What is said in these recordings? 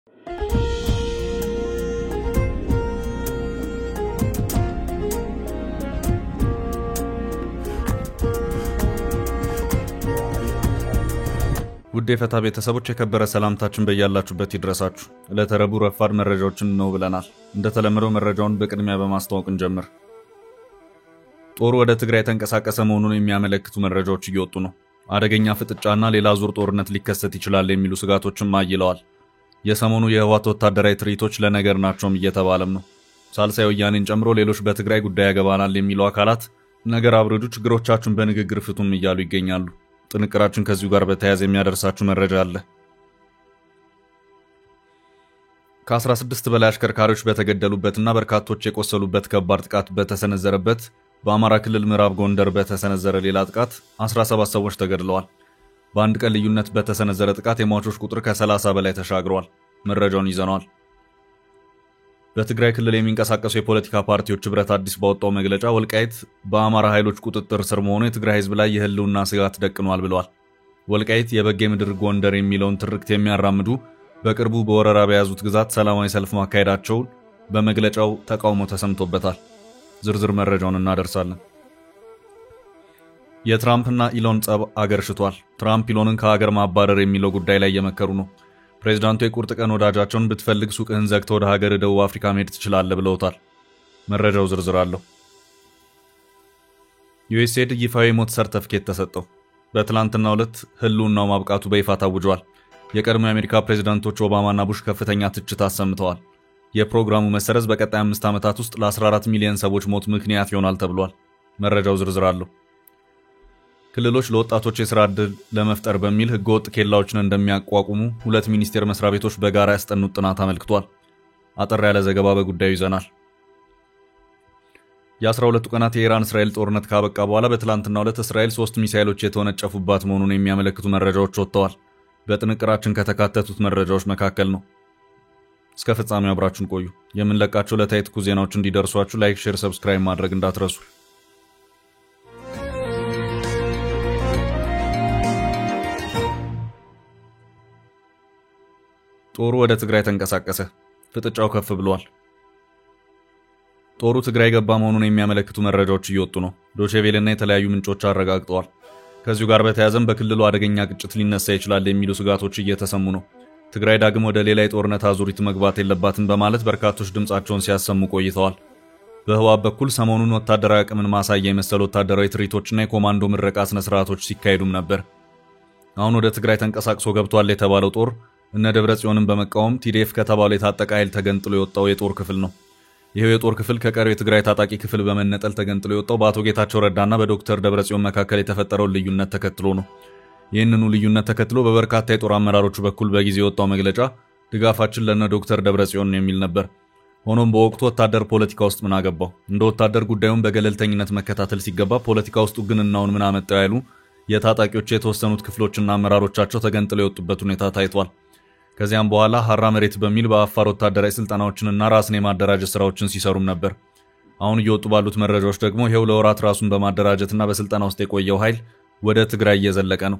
ውድ የፈታ ቤተሰቦች የከበረ ሰላምታችን በእያላችሁበት ይድረሳችሁ። ለተረቡ ረፋድ መረጃዎችን ነው ብለናል። እንደተለመደው መረጃውን በቅድሚያ በማስተዋወቅ እንጀምር። ጦሩ ወደ ትግራይ ተንቀሳቀሰ መሆኑን የሚያመለክቱ መረጃዎች እየወጡ ነው። አደገኛ ፍጥጫና ሌላ ዙር ጦርነት ሊከሰት ይችላል የሚሉ ስጋቶችም አይለዋል። የሰሞኑ የህወሓት ወታደራዊ ትርኢቶች ለነገር ናቸውም እየተባለም ነው። ሳልሳይ ወያኔን ጨምሮ ሌሎች በትግራይ ጉዳይ ያገባናል የሚሉ አካላት ነገር አብርዱ፣ ችግሮቻችሁን በንግግር ፍቱም እያሉ ይገኛሉ። ጥንቅራችን ከዚሁ ጋር በተያያዘ የሚያደርሳችሁ መረጃ አለ። ከ16 በላይ አሽከርካሪዎች በተገደሉበትና በርካቶች የቆሰሉበት ከባድ ጥቃት በተሰነዘረበት በአማራ ክልል ምዕራብ ጎንደር በተሰነዘረ ሌላ ጥቃት 17 ሰዎች ተገድለዋል። በአንድ ቀን ልዩነት በተሰነዘረ ጥቃት የሟቾች ቁጥር ከ30 በላይ ተሻግሯል። መረጃውን ይዘናል። በትግራይ ክልል የሚንቀሳቀሱ የፖለቲካ ፓርቲዎች ህብረት አዲስ ባወጣው መግለጫ ወልቃይት በአማራ ኃይሎች ቁጥጥር ስር መሆኑ የትግራይ ህዝብ ላይ የህልውና ስጋት ደቅኗል ብለዋል። ወልቃይት የበጌ ምድር ጎንደር የሚለውን ትርክት የሚያራምዱ በቅርቡ በወረራ በያዙት ግዛት ሰላማዊ ሰልፍ ማካሄዳቸውን በመግለጫው ተቃውሞ ተሰምቶበታል። ዝርዝር መረጃውን እናደርሳለን። የትራምፕና ኢሎን ጸብ አገርሽቷል። ትራምፕ ኢሎንን ከሀገር ማባረር የሚለው ጉዳይ ላይ እየመከሩ ነው። ፕሬዝዳንቱ የቁርጥ ቀን ወዳጃቸውን ብትፈልግ ሱቅህን ዘግተው ወደ ሀገር ደቡብ አፍሪካ መሄድ ትችላለህ ብለውታል። መረጃው ዝርዝር አለው። ዩኤስኤድ ይፋዊ ሞት ሰርተፍኬት ተሰጠው። በትላንትናው ዕለት ህልውናው ማብቃቱ በይፋ ታውጇል። የቀድሞ የአሜሪካ ፕሬዝዳንቶች ኦባማና ቡሽ ከፍተኛ ትችት አሰምተዋል። የፕሮግራሙ መሰረዝ በቀጣይ 5 ዓመታት ውስጥ ለ14 ሚሊዮን ሰዎች ሞት ምክንያት ይሆናል ተብሏል። መረጃው ዝርዝር አለው። ክልሎች ለወጣቶች የሥራ ዕድል ለመፍጠር በሚል ህገወጥ ኬላዎችን እንደሚያቋቁሙ 2 ሚኒስቴር መስሪያ ቤቶች በጋራ ያስጠኑት ጥናት አመልክቷል። አጠር ያለ ዘገባ በጉዳዩ ይዘናል። የ12 ቀናት የኢራን እስራኤል ጦርነት ካበቃ በኋላ በትላንትናው ዕለት እስራኤል 3 ሚሳኤሎች የተወነጨፉባት መሆኑን የሚያመለክቱ መረጃዎች ወጥተዋል። በጥንቅራችን ከተካተቱት መረጃዎች መካከል ነው። እስከ ፍጻሜው አብራችሁን ቆዩ። የምንለቃቸው ዕለታዊ ትኩስ ዜናዎች እንዲደርሷችሁ ላይክ፣ ሼር፣ ሰብስክራይብ ማድረግ እንዳትረሱ። ጦሩ ወደ ትግራይ ተንቀሳቀሰ። ፍጥጫው ከፍ ብሏል። ጦሩ ትግራይ ገባ መሆኑን የሚያመለክቱ መረጃዎች እየወጡ ነው። ዶቼ ቬለና የተለያዩ ምንጮች አረጋግጠዋል። ከዚሁ ጋር በተያያዘም በክልሉ አደገኛ ግጭት ሊነሳ ይችላል የሚሉ ስጋቶች እየተሰሙ ነው። ትግራይ ዳግም ወደ ሌላ የጦርነት አዙሪት መግባት የለባትም በማለት በርካቶች ድምጻቸውን ሲያሰሙ ቆይተዋል። በህወሓት በኩል ሰሞኑን ወታደራዊ አቅምን ማሳያ የመሰሉ ወታደራዊ ትርኢቶችና የኮማንዶ ምረቃ ስነ ስርዓቶች ሲካሄዱም ነበር። አሁን ወደ ትግራይ ተንቀሳቅሶ ገብቷል የተባለው ጦር እነ ደብረጽዮንን በመቃወም ቲዲኤፍ ከተባለው የታጠቀ ኃይል ተገንጥሎ የወጣው የጦር ክፍል ነው። ይሄው የጦር ክፍል ከቀሪው የትግራይ ታጣቂ ክፍል በመነጠል ተገንጥሎ የወጣው በአቶ ጌታቸው ረዳና በዶክተር ደብረጽዮን መካከል የተፈጠረውን ልዩነት ተከትሎ ነው። ይህንኑ ልዩነት ተከትሎ በበርካታ የጦር አመራሮች በኩል በጊዜ የወጣው መግለጫ ድጋፋችን ለነ ዶክተር ደብረጽዮን የሚል ነበር። ሆኖም በወቅቱ ወታደር ፖለቲካ ውስጥ ምን አገባው? እንደ ወታደር ጉዳዩን በገለልተኝነት መከታተል ሲገባ ፖለቲካ ውስጥ ግን እናውን ምን አመጣው ያሉ የታጣቂዎች የተወሰኑት ክፍሎችና አመራሮቻቸው ተገንጥሎ የወጡበት ሁኔታ ታይቷል። ከዚያም በኋላ ሐራ መሬት በሚል በአፋር ወታደራዊ ስልጠናዎችንና ራስን የማደራጀት ስራዎችን ሲሰሩም ነበር። አሁን እየወጡ ባሉት መረጃዎች ደግሞ ይሄው ለወራት ራሱን በማደራጀትና በስልጠና ውስጥ የቆየው ኃይል ወደ ትግራይ እየዘለቀ ነው።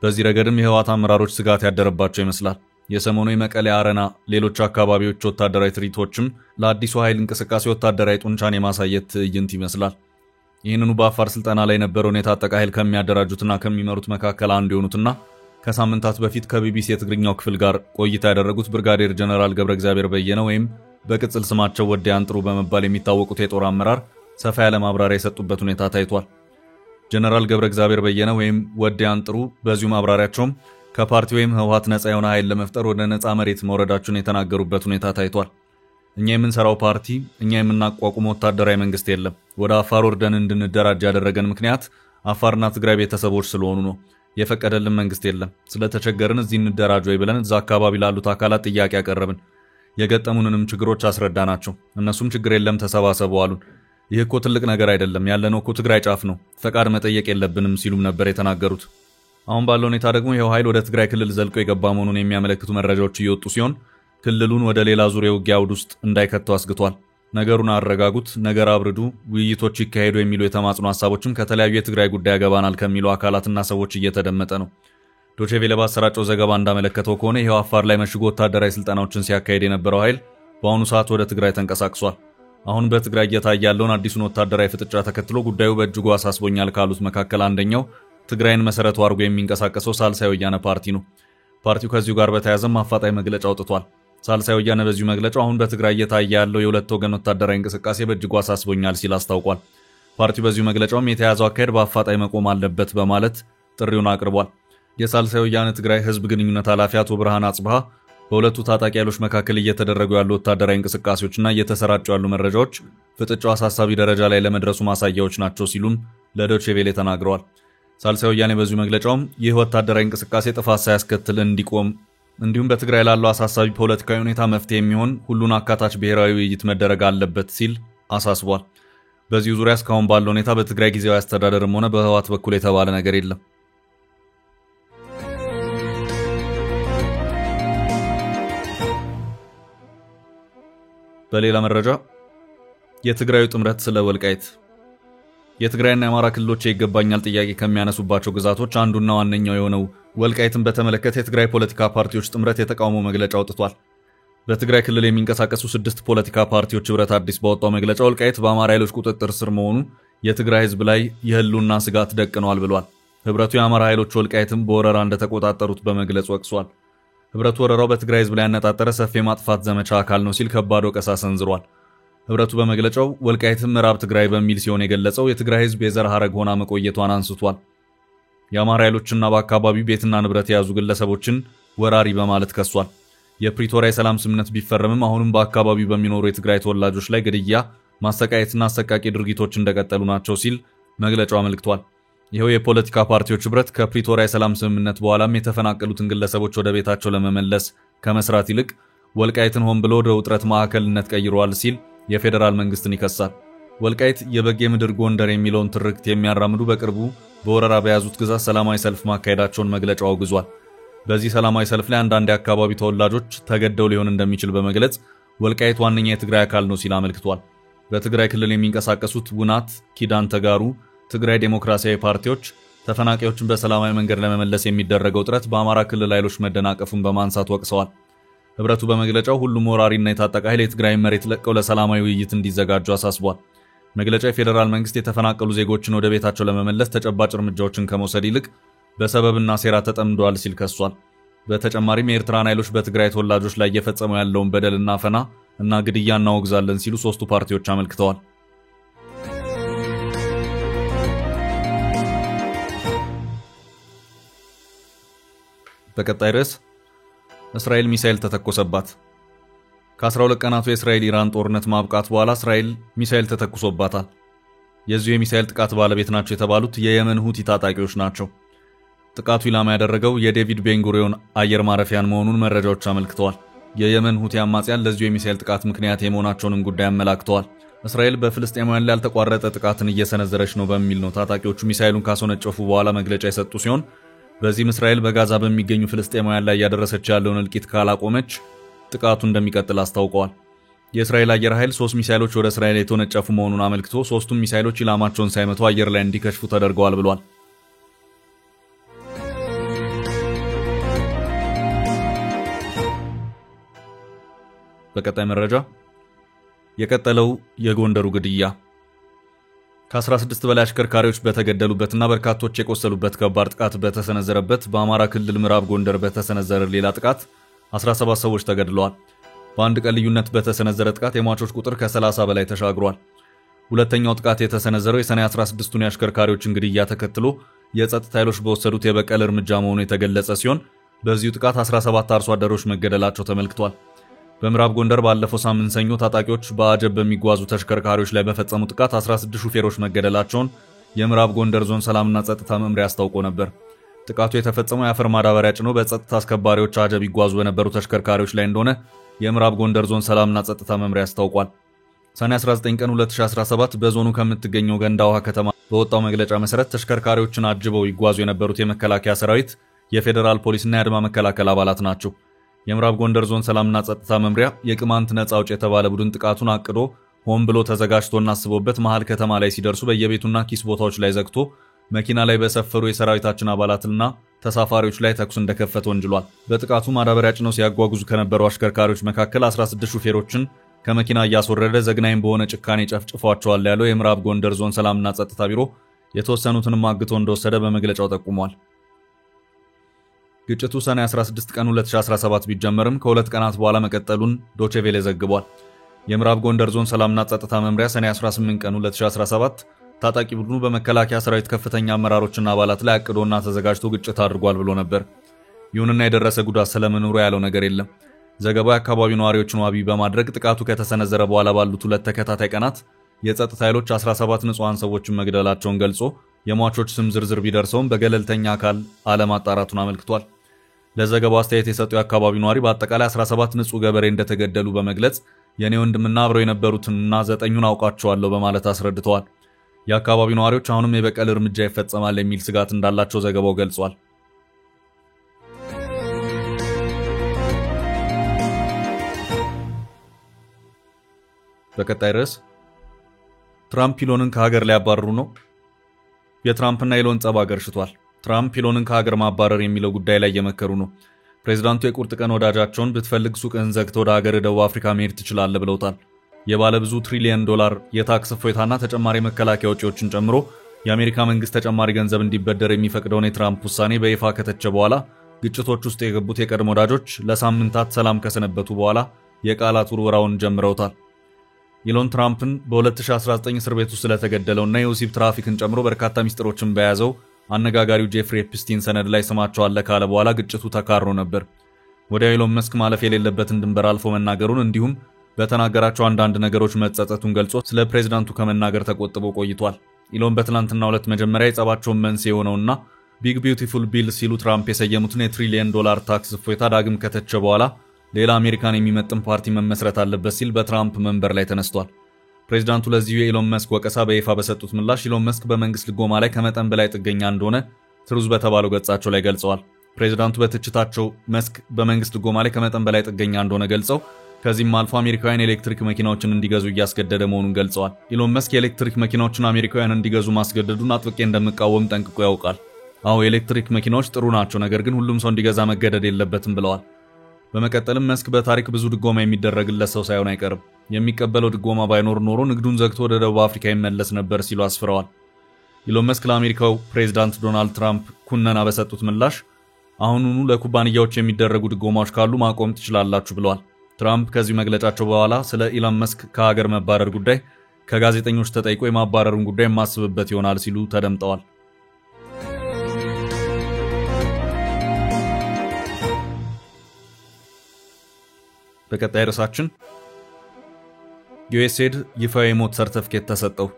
በዚህ ረገድም የህወሓት አመራሮች ስጋት ያደረባቸው ይመስላል። የሰሞኑ የመቀሌ አረና፣ ሌሎች አካባቢዎች ወታደራዊ ትርኢቶችም ለአዲሱ ኃይል እንቅስቃሴ ወታደራዊ ጡንቻን የማሳየት ትዕይንት ይመስላል። ይህንኑ በአፋር ስልጠና ላይ የነበረውን የታጠቀ ኃይል ከሚያደራጁትና ከሚመሩት መካከል አንዱ የሆኑትና ከሳምንታት በፊት ከቢቢሲ የትግርኛው ክፍል ጋር ቆይታ ያደረጉት ብርጋዴር ጀነራል ገብረ እግዚአብሔር በየነ ወይም በቅጽል ስማቸው ወዲ አንጥሩ በመባል የሚታወቁት የጦር አመራር ሰፋ ያለ ማብራሪያ የሰጡበት ሁኔታ ታይቷል። ጀነራል ገብረ እግዚአብሔር በየነ ወይም ወዲ አንጥሩ በዚሁ ማብራሪያቸውም ከፓርቲ ወይም ህወሓት ነፃ የሆነ ኃይል ለመፍጠር ወደ ነፃ መሬት መውረዳቸውን የተናገሩበት ሁኔታ ታይቷል። እኛ የምንሰራው ፓርቲ፣ እኛ የምናቋቁመው ወታደራዊ መንግስት የለም። ወደ አፋር ወርደን እንድንደራጅ ያደረገን ምክንያት አፋርና ትግራይ ቤተሰቦች ስለሆኑ ነው። የፈቀደልን መንግስት የለም። ስለተቸገርን እዚህ እንደራጅ ወይ ብለን እዛ አካባቢ ላሉት አካላት ጥያቄ ያቀረብን። የገጠሙንንም ችግሮች አስረዳናቸው። እነሱም ችግር የለም ተሰባሰቡ አሉን። ይህ እኮ ትልቅ ነገር አይደለም፣ ያለነው እኮ ትግራይ ጫፍ ነው፣ ፈቃድ መጠየቅ የለብንም ሲሉም ነበር የተናገሩት። አሁን ባለው ሁኔታ ደግሞ ይሄው ኃይል ወደ ትግራይ ክልል ዘልቆ የገባ መሆኑን የሚያመለክቱ መረጃዎች እየወጡ ሲሆን ክልሉን ወደ ሌላ ዙር የውጊያ አውድ ውስጥ እንዳይከተው አስግቷል። ነገሩን አረጋጉት፣ ነገር አብርዱ፣ ውይይቶች ይካሄዱ የሚሉ የተማጽኖ ሐሳቦችም ከተለያዩ የትግራይ ጉዳይ ያገባናል ከሚሉ አካላትና ሰዎች እየተደመጠ ነው። ዶቼ ቬለ ባሰራጨው ዘገባ እንዳመለከተው ከሆነ ይሄው አፋር ላይ መሽጎ ወታደራዊ ስልጠናዎችን ሲያካሄድ የነበረው ኃይል በአሁኑ ሰዓት ወደ ትግራይ ተንቀሳቅሷል። አሁን በትግራይ እየታየ ያለውን አዲሱን ወታደራዊ ፍጥጫ ተከትሎ ጉዳዩ በእጅጉ አሳስቦኛል ካሉት መካከል አንደኛው ትግራይን መሰረቱ አድርጎ የሚንቀሳቀሰው ሳልሳይ ወያነ ፓርቲ ነው። ፓርቲው ከዚሁ ጋር በተያያዘም አፋጣኝ መግለጫ አውጥቷል። ሳልሳይ ወያነ በዚሁ መግለጫው አሁን በትግራይ እየታየ ያለው የሁለት ወገን ወታደራዊ እንቅስቃሴ በእጅጉ አሳስቦኛል ሲል አስታውቋል። ፓርቲው በዚሁ መግለጫውም የተያዘው አካሄድ በአፋጣኝ መቆም አለበት በማለት ጥሪውን አቅርቧል። የሳልሳይ ወያነ ትግራይ ህዝብ ግንኙነት ኃላፊ አቶ ብርሃን አጽብሃ በሁለቱ ታጣቂ ኃይሎች መካከል እየተደረጉ ያሉ ወታደራዊ እንቅስቃሴዎችና እየተሰራጩ ያሉ መረጃዎች ፍጥጫው አሳሳቢ ደረጃ ላይ ለመድረሱ ማሳያዎች ናቸው ሲሉም ለዶቼ ቬለ ተናግረዋል። ሳልሳይ ወያነ በዚሁ መግለጫውም ይህ ወታደራዊ እንቅስቃሴ ጥፋት ሳያስከትል እንዲቆም እንዲሁም በትግራይ ላለው አሳሳቢ ፖለቲካዊ ሁኔታ መፍትሄ የሚሆን ሁሉን አካታች ብሔራዊ ውይይት መደረግ አለበት ሲል አሳስቧል። በዚሁ ዙሪያ እስካሁን ባለው ሁኔታ በትግራይ ጊዜያዊ አስተዳደርም ሆነ በህወሓት በኩል የተባለ ነገር የለም። በሌላ መረጃ የትግራዩ ጥምረት ስለ ወልቃይት የትግራይና የአማራ ክልሎች ይገባኛል ጥያቄ ከሚያነሱባቸው ግዛቶች አንዱና ዋነኛው የሆነው ወልቃይትን በተመለከተ የትግራይ ፖለቲካ ፓርቲዎች ጥምረት የተቃውሞ መግለጫ አውጥቷል። በትግራይ ክልል የሚንቀሳቀሱ 6 ፖለቲካ ፓርቲዎች ህብረት አዲስ ባወጣው መግለጫ ወልቃይት በአማራ ኃይሎች ቁጥጥር ስር መሆኑ የትግራይ ህዝብ ላይ የህልውና ስጋት ደቅኗል ብሏል። ህብረቱ የአማራ ኃይሎች ወልቃይትን በወረራ እንደተቆጣጠሩት በመግለጽ ወቅሷል። ህብረቱ ወረራው በትግራይ ህዝብ ላይ ያነጣጠረ ሰፊ ማጥፋት ዘመቻ አካል ነው ሲል ከባድ ወቀሳ ሰንዝሯል። ህብረቱ በመግለጫው ወልቃይትን ምዕራብ ትግራይ በሚል ሲሆን የገለጸው የትግራይ ህዝብ የዘር ሐረግ ሆና መቆየቷን አንስቷል። የአማራ ኃይሎችና በአካባቢው ቤትና ንብረት የያዙ ግለሰቦችን ወራሪ በማለት ከሷል። የፕሪቶሪያ የሰላም ስምምነት ቢፈረምም አሁንም በአካባቢው በሚኖሩ የትግራይ ተወላጆች ላይ ግድያ፣ ማሰቃየትና አሰቃቂ ድርጊቶች እንደቀጠሉ ናቸው ሲል መግለጫው አመልክቷል። ይሄው የፖለቲካ ፓርቲዎች ህብረት ከፕሪቶሪያ የሰላም ስምምነት በኋላም የተፈናቀሉትን ግለሰቦች ወደ ቤታቸው ለመመለስ ከመስራት ይልቅ ወልቃይትን ሆን ብሎ ወደ ውጥረት ማዕከልነት ቀይሯል ሲል የፌዴራል መንግስትን ይከሳል። ወልቃይት የበጌ ምድር ጎንደር የሚለውን ትርክት የሚያራምዱ በቅርቡ በወረራ በያዙት ግዛት ሰላማዊ ሰልፍ ማካሄዳቸውን መግለጫው አውግዟል። በዚህ ሰላማዊ ሰልፍ ላይ አንዳንድ የአካባቢ ተወላጆች ተገደው ሊሆን እንደሚችል በመግለጽ ወልቃይት ዋነኛ የትግራይ አካል ነው ሲል አመልክቷል። በትግራይ ክልል የሚንቀሳቀሱት ውናት፣ ኪዳን ተጋሩ፣ ትግራይ ዴሞክራሲያዊ ፓርቲዎች ተፈናቃዮችን በሰላማዊ መንገድ ለመመለስ የሚደረገው ጥረት በአማራ ክልል ኃይሎች መደናቀፉን በማንሳት ወቅሰዋል። ህብረቱ በመግለጫው ሁሉም ወራሪና የታጠቀ ኃይል የትግራይ መሬት ለቀው ለሰላማዊ ውይይት እንዲዘጋጁ አሳስቧል። መግለጫው የፌዴራል መንግስት የተፈናቀሉ ዜጎችን ወደ ቤታቸው ለመመለስ ተጨባጭ እርምጃዎችን ከመውሰድ ይልቅ በሰበብና ሴራ ተጠምዷል ሲል ከሷል። በተጨማሪም የኤርትራን ኃይሎች በትግራይ ተወላጆች ላይ እየፈጸሙ ያለውን በደልና አፈና እና ግድያ እናወግዛለን ሲሉ ሶስቱ ፓርቲዎች አመልክተዋል። በቀጣይ ርዕስ እስራኤል ሚሳኤል ተተኮሰባት። ከ12 ቀናቱ የእስራኤል ኢራን ጦርነት ማብቃት በኋላ እስራኤል ሚሳኤል ተተኩሶባታል። የዚሁ የሚሳኤል ጥቃት ባለቤት ናቸው የተባሉት የየመን ሁቲ ታጣቂዎች ናቸው። ጥቃቱ ኢላማ ያደረገው የዴቪድ ቤንጉሪዮን አየር ማረፊያን መሆኑን መረጃዎች አመልክተዋል። የየመን ሁቲ አማጽያን ለዚሁ የሚሳኤል ጥቃት ምክንያት የመሆናቸውንም ጉዳይ አመላክተዋል። እስራኤል በፍልስጤማውያን ላይ ያልተቋረጠ ጥቃትን እየሰነዘረች ነው በሚል ነው ታጣቂዎቹ ሚሳኤሉን ካስወነጨፉ በኋላ መግለጫ የሰጡ ሲሆን በዚህም እስራኤል በጋዛ በሚገኙ ፍልስጤማውያን ላይ ያደረሰች ያለውን እልቂት ካላቆመች ጥቃቱ እንደሚቀጥል አስታውቀዋል። የእስራኤል አየር ኃይል 3 ሚሳኤሎች ወደ እስራኤል የተወነጨፉ መሆኑን አመልክቶ 3ቱም ሚሳኤሎች ኢላማቸውን ሳይመቱ አየር ላይ እንዲከሽፉ ተደርገዋል ብሏል። በቀጣይ መረጃ የቀጠለው የጎንደሩ ግድያ ከ16 በላይ አሽከርካሪዎች በተገደሉበትና በርካቶች የቆሰሉበት ከባድ ጥቃት በተሰነዘረበት በአማራ ክልል ምዕራብ ጎንደር በተሰነዘረ ሌላ ጥቃት 17 ሰዎች ተገድለዋል። በአንድ ቀን ልዩነት በተሰነዘረ ጥቃት የሟቾች ቁጥር ከ30 በላይ ተሻግሯል። ሁለተኛው ጥቃት የተሰነዘረው የሰኔ 16ቱን የአሽከርካሪዎችን ግድያ ተከትሎ የጸጥታ ኃይሎች በወሰዱት የበቀል እርምጃ መሆኑ የተገለጸ ሲሆን በዚሁ ጥቃት 17 አርሶ አደሮች መገደላቸው ተመልክቷል። በምዕራብ ጎንደር ባለፈው ሳምንት ሰኞ ታጣቂዎች በአጀብ በሚጓዙ ተሽከርካሪዎች ላይ በፈጸሙ ጥቃት 16 ሹፌሮች መገደላቸውን የምዕራብ ጎንደር ዞን ሰላምና ጸጥታ መምሪያ አስታውቆ ነበር። ጥቃቱ የተፈጸመው የአፈር ማዳበሪያ ጭኖ በጸጥታ አስከባሪዎች አጀብ ይጓዙ በነበሩ ተሽከርካሪዎች ላይ እንደሆነ የምዕራብ ጎንደር ዞን ሰላምና ጸጥታ መምሪያ አስታውቋል። ሰኔ 19 ቀን 2017 በዞኑ ከምትገኘው ገንዳ ውሃ ከተማ በወጣው መግለጫ መሰረት ተሽከርካሪዎችን አጅበው ይጓዙ የነበሩት የመከላከያ ሰራዊት፣ የፌዴራል ፖሊስና የአድማ መከላከል አባላት ናቸው። የምዕራብ ጎንደር ዞን ሰላምና ጸጥታ መምሪያ የቅማንት ነጻ አውጪ የተባለ ቡድን ጥቃቱን አቅዶ ሆን ብሎ ተዘጋጅቶና አስቦበት መሃል ከተማ ላይ ሲደርሱ በየቤቱና ኪስ ቦታዎች ላይ ዘግቶ መኪና ላይ በሰፈሩ የሰራዊታችን አባላትና ተሳፋሪዎች ላይ ተኩስ እንደከፈተ ወንጅሏል። በጥቃቱ ማዳበሪያ ጭነው ሲያጓጉዙ ከነበሩ አሽከርካሪዎች መካከል 16 ሹፌሮችን ከመኪና እያስወረደ ዘግናኝ በሆነ ጭካኔ ጨፍጭፏቸዋል ያለው የምዕራብ ጎንደር ዞን ሰላምና ጸጥታ ቢሮ የተወሰኑትንም አግቶ እንደወሰደ በመግለጫው ጠቁሟል። ግጭቱ ሰኔ 16 ቀን 2017 ቢጀመርም ከሁለት ቀናት በኋላ መቀጠሉን ዶቼ ቬለ ዘግቧል። የምዕራብ ጎንደር ዞን ሰላምና ጸጥታ መምሪያ ሰኔ 18 ቀን 2017 ታጣቂ ቡድኑ በመከላከያ ሰራዊት ከፍተኛ አመራሮችና አባላት ላይ አቅዶና ተዘጋጅቶ ግጭት አድርጓል ብሎ ነበር። ይሁንና የደረሰ ጉዳት ስለመኖሩ ያለው ነገር የለም። ዘገባው የአካባቢው ነዋሪዎችን ዋቢ በማድረግ ጥቃቱ ከተሰነዘረ በኋላ ባሉት ሁለት ተከታታይ ቀናት የጸጥታ ኃይሎች 17 ንጹሃን ሰዎችን መግደላቸውን ገልጾ የሟቾች ስም ዝርዝር ቢደርሰውም በገለልተኛ አካል አለማጣራቱን አመልክቷል። ለዘገባው አስተያየት የሰጠው የአካባቢው ነዋሪ በአጠቃላይ 17 ንጹህ ገበሬ እንደተገደሉ በመግለጽ የኔ ወንድምና አብረው የነበሩትንና 9ኙን አውቃቸዋለሁ በማለት አስረድተዋል። የአካባቢው ነዋሪዎች አሁንም የበቀል እርምጃ ይፈጸማል የሚል ስጋት እንዳላቸው ዘገባው ገልጿል። በቀጣይ ርዕስ ትራምፕ ኢሎንን ከሀገር ሊያባርሩ ነው። የትራምፕና ኢሎን ጸብ አገርሽቷል። ትራምፕ ኢሎንን ከሀገር ማባረር የሚለው ጉዳይ ላይ እየመከሩ ነው። ፕሬዝዳንቱ የቁርጥ ቀን ወዳጃቸውን ብትፈልግ ሱቅህን ዘግተህ ወደ ሀገር ደቡብ አፍሪካ መሄድ ትችላለህ ብለውታል። የባለ ብዙ ትሪሊየን ዶላር የታክስ እፎይታና ተጨማሪ መከላከያ ወጪዎችን ጨምሮ የአሜሪካ መንግስት ተጨማሪ ገንዘብ እንዲበደር የሚፈቅደውን የትራምፕ ውሳኔ በይፋ ከተቸ በኋላ ግጭቶች ውስጥ የገቡት የቀድሞ ወዳጆች ለሳምንታት ሰላም ከሰነበቱ በኋላ የቃላት ውርወራውን ጀምረውታል። ኢሎን ትራምፕን በ2019 እስር ቤት ውስጥ ስለተገደለውና የወሲብ ትራፊክን ጨምሮ በርካታ ሚስጥሮችን በያዘው አነጋጋሪው ጄፍሪ ኤፕስቲን ሰነድ ላይ ስማቸው አለ ካለ በኋላ ግጭቱ ተካሮ ነበር። ወዲያው ኢሎን መስክ ማለፍ የሌለበትን ድንበር አልፎ መናገሩን እንዲሁም በተናገራቸው አንዳንድ ነገሮች መጸጸቱን ገልጾ ስለ ፕሬዝዳንቱ ከመናገር ተቆጥቦ ቆይቷል። ኢሎን በትናንትናው ዕለት መጀመሪያ የጸባቸውን መንስኤ የሆነውና ቢግ ቢዩቲፉል ቢል ሲሉ ትራምፕ የሰየሙትን የትሪሊየን ዶላር ታክስ እፎይታ ዳግም ከተቸ በኋላ ሌላ አሜሪካን የሚመጥን ፓርቲ መመስረት አለበት ሲል በትራምፕ መንበር ላይ ተነስቷል። ፕሬዝዳንቱ ለዚሁ የኢሎን መስክ ወቀሳ በይፋ በሰጡት ምላሽ ኢሎን መስክ በመንግስት ልጎማ ላይ ከመጠን በላይ ጥገኛ እንደሆነ ትሩዝ በተባለው ገጻቸው ላይ ገልጸዋል። ፕሬዝዳንቱ በትችታቸው መስክ በመንግስት ልጎማ ላይ ከመጠን በላይ ጥገኛ እንደሆነ ገልጸው ከዚህም አልፎ አሜሪካውያን ኤሌክትሪክ መኪናዎችን እንዲገዙ እያስገደደ መሆኑን ገልጸዋል። ኢሎን መስክ የኤሌክትሪክ መኪናዎችን አሜሪካውያን እንዲገዙ ማስገደዱን አጥብቄ እንደምቃወም ጠንቅቆ ያውቃል። አዎ የኤሌክትሪክ መኪናዎች ጥሩ ናቸው፣ ነገር ግን ሁሉም ሰው እንዲገዛ መገደድ የለበትም ብለዋል። በመቀጠልም መስክ በታሪክ ብዙ ድጎማ የሚደረግለት ሰው ሳይሆን አይቀርም፣ የሚቀበለው ድጎማ ባይኖር ኖሮ ንግዱን ዘግቶ ወደ ደቡብ አፍሪካ ይመለስ ነበር ሲሉ አስፍረዋል። ኢሎን መስክ ለአሜሪካው ፕሬዝዳንት ዶናልድ ትራምፕ ኩነና በሰጡት ምላሽ አሁኑኑ ለኩባንያዎች የሚደረጉ ድጎማዎች ካሉ ማቆም ትችላላችሁ ብለዋል። ትራምፕ ከዚህ መግለጫቸው በኋላ ስለ ኢሎን መስክ ከሀገር መባረር ጉዳይ ከጋዜጠኞች ተጠይቆ የማባረሩን ጉዳይ የማስብበት ይሆናል ሲሉ ተደምጠዋል። በቀጣይ ርዕሳችን ዩኤስኤድ ይፋዊ የሞት ሰርተፍኬት ተሰጠው።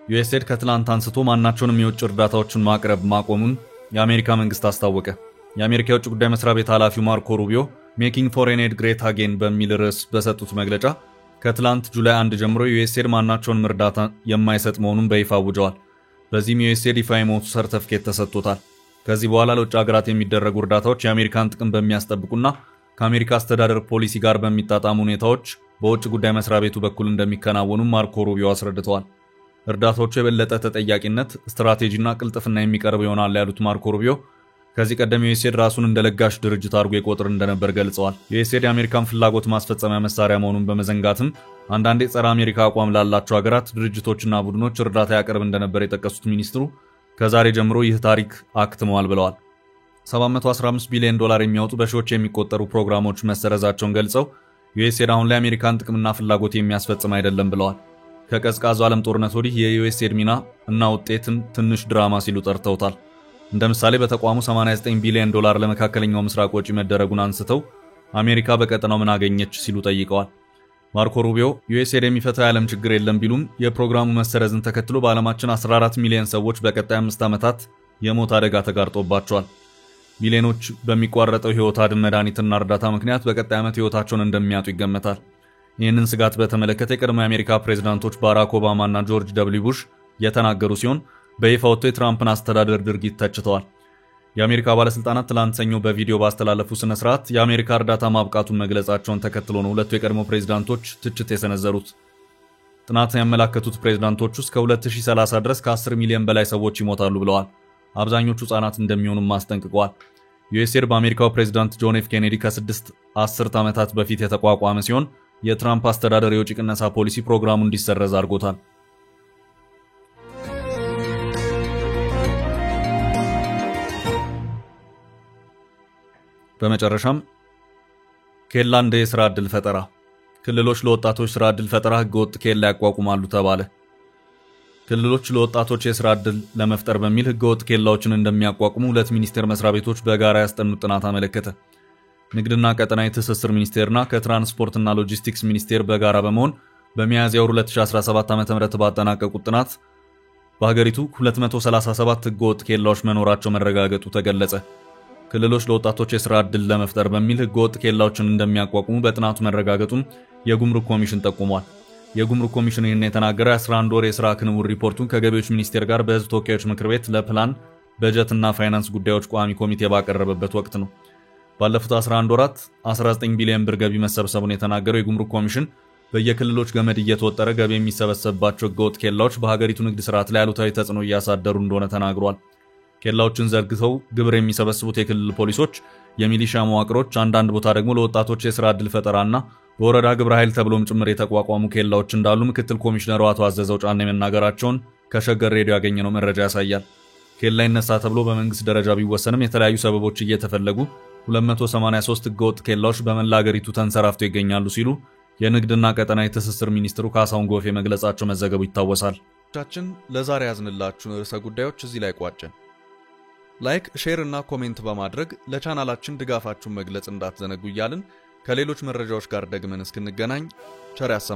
ዩኤስኤድ ከትላንት አንስቶ ማናቸውንም የውጭ እርዳታዎችን ማቅረብ ማቆሙን የአሜሪካ መንግስት አስታወቀ። የአሜሪካ የውጭ ጉዳይ መስሪያ ቤት ኃላፊው ማርኮ ሩቢዮ ሜኪንግ ፎሬን ኤድ ግሬት አጌን በሚል ርዕስ በሰጡት መግለጫ ከትላንት ጁላይ 1 ጀምሮ ዩኤስኤድ ማናቸውንም እርዳታ የማይሰጥ መሆኑን በይፋ አውጀዋል። በዚህም ዩኤስኤድ ይፋዊ የሞት ሰርተፍኬት ተሰጥቶታል። ከዚህ በኋላ ለውጭ ሀገራት የሚደረጉ እርዳታዎች የአሜሪካን ጥቅም በሚያስጠብቁና ከአሜሪካ አስተዳደር ፖሊሲ ጋር በሚጣጣሙ ሁኔታዎች በውጭ ጉዳይ መስሪያ ቤቱ በኩል እንደሚከናወኑ ማርኮ ሩቢዮ አስረድተዋል። እርዳታዎቹ የበለጠ ተጠያቂነት፣ ስትራቴጂና ቅልጥፍና የሚቀርብ ይሆናል ያሉት ማርኮ ሩቢዮ ከዚህ ቀደም ዩኤስኤድ ራሱን እንደ ለጋሽ ድርጅት አድርጎ የቆጥር እንደነበር ገልጸዋል። ዩኤስኤድ የአሜሪካን ፍላጎት ማስፈጸሚያ መሳሪያ መሆኑን በመዘንጋትም አንዳንድ የጸረ አሜሪካ አቋም ላላቸው ሀገራት ድርጅቶችና ቡድኖች እርዳታ ያቀርብ እንደነበር የጠቀሱት ሚኒስትሩ ከዛሬ ጀምሮ ይህ ታሪክ አክትመዋል ብለዋል። $715 ቢሊዮን የሚያወጡ በሺዎች የሚቆጠሩ ፕሮግራሞች መሰረዛቸውን ገልጸው ዩኤስኤድ አሁን ላይ አሜሪካን ጥቅምና ፍላጎት የሚያስፈጽም አይደለም ብለዋል። ከቀዝቃዛው ዓለም ጦርነት ወዲህ የዩኤስኤድ ሚና እና ውጤትን ትንሽ ድራማ ሲሉ ጠርተውታል። እንደ ምሳሌ በተቋሙ $89 ቢሊዮን ለመካከለኛው ምስራቅ ወጪ መደረጉን አንስተው አሜሪካ በቀጠናው ምን አገኘች ሲሉ ጠይቀዋል። ማርኮ ሩቢዮ ዩኤስኤድ የሚፈታው የዓለም ችግር የለም ቢሉም የፕሮግራሙ መሰረዝን ተከትሎ በዓለማችን 14 ሚሊዮን ሰዎች በቀጣይ 5 ዓመታት የሞት አደጋ ተጋርጦባቸዋል። ሚሊዮኖች በሚቋረጠው ሕይወት አድን መድኃኒትና እርዳታ ምክንያት በቀጣይ ዓመት ሕይወታቸውን እንደሚያጡ ይገመታል። ይህንን ስጋት በተመለከተ የቀድሞ የአሜሪካ ፕሬዝዳንቶች ባራክ ኦባማ እና ጆርጅ ደብሊው ቡሽ የተናገሩ ሲሆን በይፋ ወጥቶ የትራምፕን አስተዳደር ድርጊት ተችተዋል። የአሜሪካ ባለስልጣናት ትላንት ሰኞ በቪዲዮ ባስተላለፉ ስነ ስርዓት የአሜሪካ እርዳታ ማብቃቱን መግለጻቸውን ተከትሎ ነው ሁለቱ የቀድሞ ፕሬዝዳንቶች ትችት የሰነዘሩት። ጥናት ያመለከቱት ፕሬዝዳንቶቹ እስከ 2030 ድረስ ከ10 ሚሊዮን በላይ ሰዎች ይሞታሉ ብለዋል። አብዛኞቹ ህጻናት እንደሚሆኑም አስጠንቅቀዋል። ዩኤስኤድ በአሜሪካው ፕሬዝዳንት ጆን ኤፍ ኬኔዲ ከ6 አስርት ዓመታት በፊት የተቋቋመ ሲሆን የትራምፕ አስተዳደር የውጭ ቅነሳ ፖሊሲ ፕሮግራሙ እንዲሰረዝ አድርጎታል። በመጨረሻም ኬላ እንደ የሥራ ዕድል ፈጠራ ክልሎች ለወጣቶች ሥራ ዕድል ፈጠራ ህገወጥ ኬላ ያቋቁማሉ ተባለ። ክልሎች ለወጣቶች የሥራ ዕድል ለመፍጠር በሚል ህገወጥ ኬላዎችን እንደሚያቋቁሙ ሁለት ሚኒስቴር መስሪያ ቤቶች በጋራ ያስጠኑት ጥናት አመለከተ። ንግድና ቀጠናዊ ትስስር ሚኒስቴርና ከትራንስፖርትና ሎጂስቲክስ ሚኒስቴር በጋራ በመሆን በሚያዝያ 2017 ዓ.ም ባጠናቀቁት ጥናት በሀገሪቱ 237 ህገወጥ ኬላዎች መኖራቸው መረጋገጡ ተገለጸ። ክልሎች ለወጣቶች የሥራ ዕድል ለመፍጠር በሚል ህገወጥ ኬላዎችን እንደሚያቋቁሙ በጥናቱ መረጋገጡን የጉምሩክ ኮሚሽን ጠቁሟል። የጉምሩክ ኮሚሽን ይህን የተናገረው 11 ወር የሥራ ክንውን ሪፖርቱን ከገቢዎች ሚኒስቴር ጋር በህዝብ ተወካዮች ምክር ቤት ለፕላን በጀትና ፋይናንስ ጉዳዮች ቋሚ ኮሚቴ ባቀረበበት ወቅት ነው። ባለፉት 11 ወራት 19 ቢሊዮን ብር ገቢ መሰብሰቡን የተናገረው የጉምሩክ ኮሚሽን በየክልሎች ገመድ እየተወጠረ ገቢ የሚሰበሰብባቸው ህገወጥ ኬላዎች በሀገሪቱ ንግድ ስርዓት ላይ አሉታዊ ተጽዕኖ እያሳደሩ እንደሆነ ተናግሯል። ኬላዎችን ዘርግተው ግብር የሚሰበስቡት የክልል ፖሊሶች፣ የሚሊሻ መዋቅሮች፣ አንዳንድ ቦታ ደግሞ ለወጣቶች የሥራ ዕድል ፈጠራና በወረዳ ግብረ ኃይል ተብሎም ጭምር የተቋቋሙ ኬላዎች እንዳሉ ምክትል ኮሚሽነሩ አቶ አዘዘው ጫኔ መናገራቸውን ከሸገር ሬዲዮ ያገኘነው መረጃ ያሳያል። ኬላ ይነሳ ተብሎ በመንግስት ደረጃ ቢወሰንም የተለያዩ ሰበቦች እየተፈለጉ 283 ህገወጥ ኬላዎች በመላ ሀገሪቱ ተንሰራፍተው ይገኛሉ ሲሉ የንግድና ቀጠናዊ ትስስር ሚኒስትሩ ካሳሁን ጎፌ መግለጻቸው መዘገቡ ይታወሳል። ቻችን ለዛሬ ያዝንላችሁን ርዕሰ ጉዳዮች እዚህ ላይ ቋጨን። ላይክ፣ ሼር እና ኮሜንት በማድረግ ለቻናላችን ድጋፋችሁን መግለጽ እንዳትዘነጉ እያልን ከሌሎች መረጃዎች ጋር ደግመን እስክንገናኝ ቸር ያሰማን።